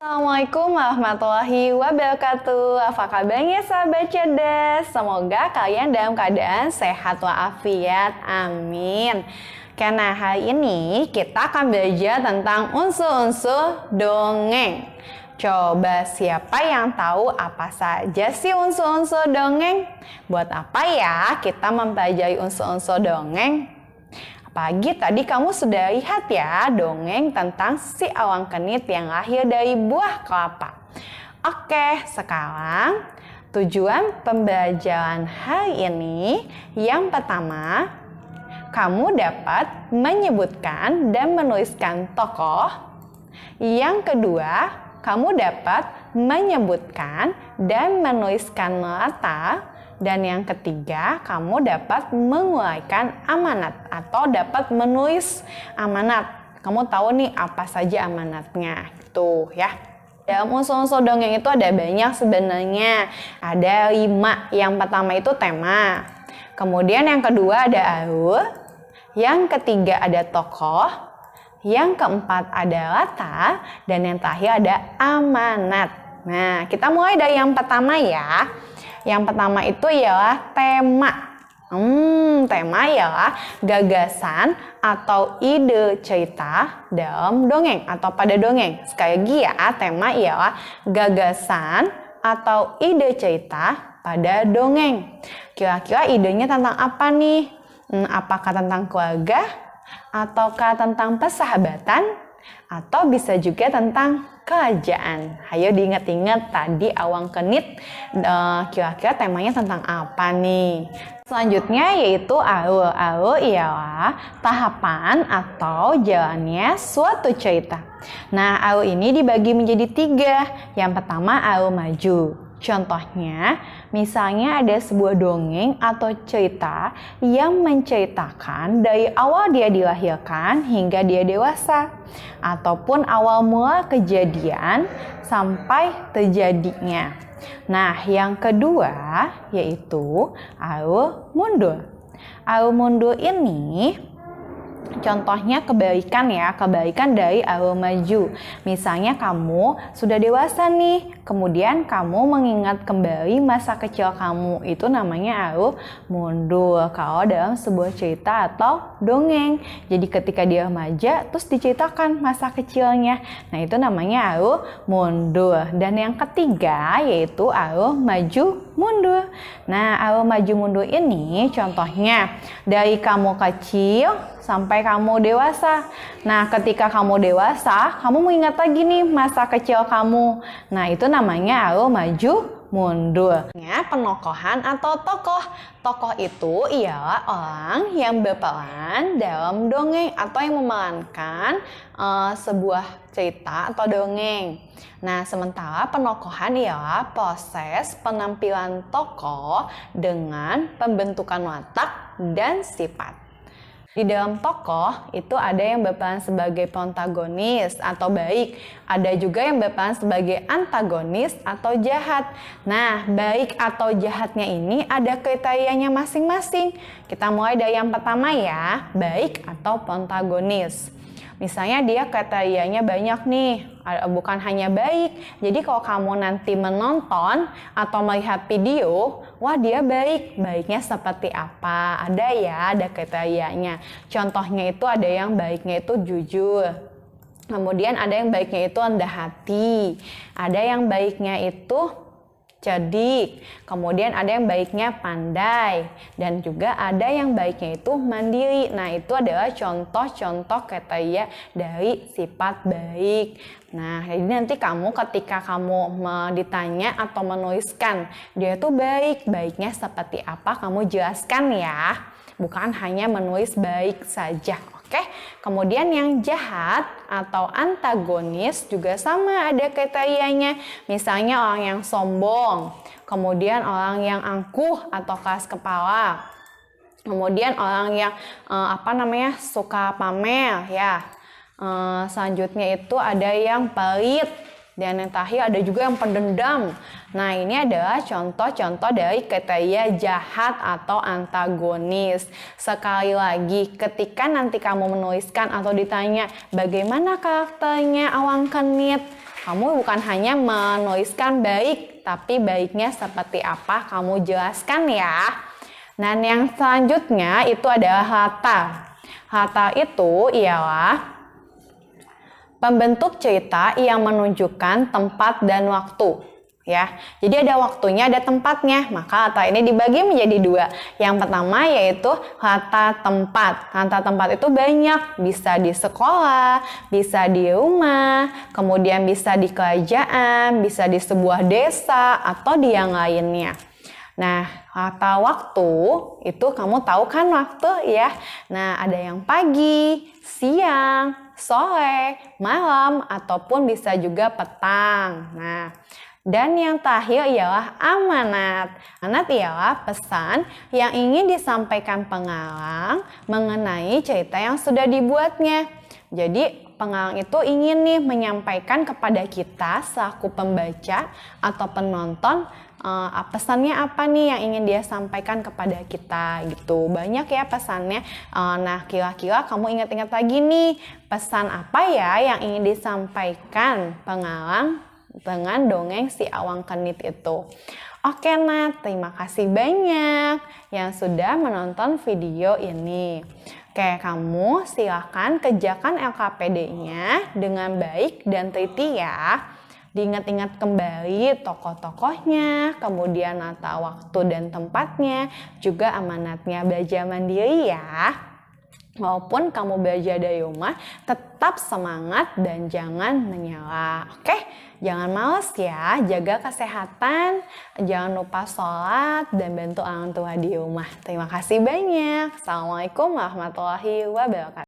Assalamualaikum warahmatullahi wabarakatuh. Apa kabarnya sahabat cerdas? Semoga kalian dalam keadaan sehat walafiat. Amin. Karena hari ini kita akan belajar tentang unsur-unsur dongeng. Coba siapa yang tahu apa saja sih unsur-unsur dongeng? Buat apa ya kita mempelajari unsur-unsur dongeng? Pagi tadi kamu sudah lihat ya dongeng tentang si alang kenit yang lahir dari buah kelapa. Oke, sekarang tujuan pembelajaran hari ini yang pertama, kamu dapat menyebutkan dan menuliskan tokoh. Yang kedua, kamu dapat menyebutkan dan menuliskan latar. Dan yang ketiga, kamu dapat menguraikan amanat atau dapat menulis amanat. Kamu tahu nih apa saja amanatnya, gitu ya. Dalam unsur-unsur dongeng itu ada banyak sebenarnya. Ada 5. Yang pertama itu tema. Kemudian yang kedua ada alur. Yang ketiga ada tokoh. Yang keempat ada latar. Dan yang terakhir ada amanat. Nah, kita mulai dari yang pertama ya. Yang pertama itu ialah tema. Tema ialah gagasan atau ide cerita dalam dongeng atau pada dongeng. Sekali lagi ya, tema ialah gagasan atau ide cerita pada dongeng. Kira-kira idenya tentang apa nih? Apakah tentang keluarga? Ataukah tentang persahabatan? Atau bisa juga tentang kerajaan. Ayo diingat-ingat tadi alang kenit, kira-kira temanya tentang apa nih? Selanjutnya yaitu alur. Alur ialah tahapan atau jalannya suatu cerita. Nah, alur ini dibagi menjadi 3. Yang pertama alur maju. Contohnya, misalnya ada sebuah dongeng atau cerita yang menceritakan dari awal dia dilahirkan hingga dia dewasa, ataupun awal mula kejadian sampai terjadinya. Nah, yang kedua yaitu alur mundur. Alur mundur ini contohnya kebalikan ya, kebalikan dari alur maju. Misalnya kamu sudah dewasa nih, kemudian kamu mengingat kembali masa kecil kamu. Itu namanya alur mundur kalau dalam sebuah cerita atau dongeng. Jadi ketika dia remaja, terus diceritakan masa kecilnya. Nah, itu namanya alur mundur. Dan yang ketiga yaitu alur maju mundur. Nah, alur maju mundur ini contohnya dari kamu kecil sampai kamu dewasa. Nah, ketika kamu dewasa, kamu mengingat lagi nih masa kecil kamu. Nah, itu namanya alur maju mundur. Penokohan atau tokoh. Tokoh itu ialah orang yang berperan dalam dongeng atau yang memerankan sebuah cerita atau dongeng. Nah, sementara penokohan ialah proses penampilan tokoh dengan pembentukan watak dan sifat. Di dalam tokoh itu ada yang berperan sebagai protagonis atau baik, ada juga yang berperan sebagai antagonis atau jahat. Nah, baik atau jahatnya ini ada kriterianya masing-masing. Kita mulai dari yang pertama ya, baik atau protagonis. Misalnya dia kriterianya banyak nih, bukan hanya baik. Jadi kalau kamu nanti menonton atau melihat video, wah dia baik, baiknya seperti apa? Ada ya, ada kriterianya. Contohnya itu ada yang baiknya itu jujur. Kemudian ada yang baiknya itu rendah hati. Ada yang baiknya itu cerdik, kemudian ada yang baiknya pandai, dan juga ada yang baiknya itu mandiri. Nah, itu adalah contoh-contoh kriteria dari sifat baik. Nah, jadi nanti kamu ketika kamu ditanya atau menuliskan dia itu baik, baiknya seperti apa, kamu jelaskan ya, bukan hanya menulis baik saja. Oke, kemudian yang jahat atau antagonis juga sama ada kriterianya. Misalnya orang yang sombong, kemudian orang yang angkuh atau keras kepala, kemudian orang yang suka pamer ya. Selanjutnya itu ada yang pelit. Dan yang terakhir ada juga yang pendendam. Nah, ini adalah contoh-contoh dari kriteria jahat atau antagonis. Sekali lagi, ketika nanti kamu menuliskan atau ditanya bagaimana karakternya alang kenit, Kamu bukan hanya menuliskan baik, tapi baiknya seperti apa kamu jelaskan ya. Dan yang selanjutnya itu adalah latar. Latar itu ialah pembentuk cerita yang menunjukkan tempat dan waktu. Ya, jadi ada waktunya, ada tempatnya. Maka latar ini dibagi menjadi dua. Yang pertama yaitu latar tempat. Latar tempat itu banyak, bisa di sekolah, bisa di rumah, kemudian bisa di kerajaan, bisa di sebuah desa, atau di yang lainnya. Nah, latar waktu itu kamu tahu kan waktu ya. Nah, ada yang pagi, siang, sore, malam, ataupun bisa juga petang. Nah, dan yang terakhir ialah amanat. Amanat ialah pesan yang ingin disampaikan pengarang mengenai cerita yang sudah dibuatnya. Jadi pengarang itu ingin nih menyampaikan kepada kita selaku pembaca atau penonton pesannya apa nih yang ingin dia sampaikan kepada kita gitu. Banyak ya pesannya. Nah, kira-kira kamu ingat-ingat lagi nih pesan apa ya yang ingin disampaikan pengarang dengan dongeng si Awang Kenit itu. Oke, nah terima kasih banyak yang sudah menonton video ini. Oke, kamu silakan kerjakan LKPD-nya dengan baik dan teliti ya. Diingat-ingat kembali tokoh-tokohnya, kemudian latar waktu dan tempatnya, juga amanatnya. Belajar mandiri ya. Walaupun kamu belajar dari rumah, tetap semangat dan jangan menyerah. Oke, jangan malas ya, jaga kesehatan, jangan lupa sholat dan bantu orang tua di rumah. Terima kasih banyak. Assalamualaikum warahmatullahi wabarakatuh.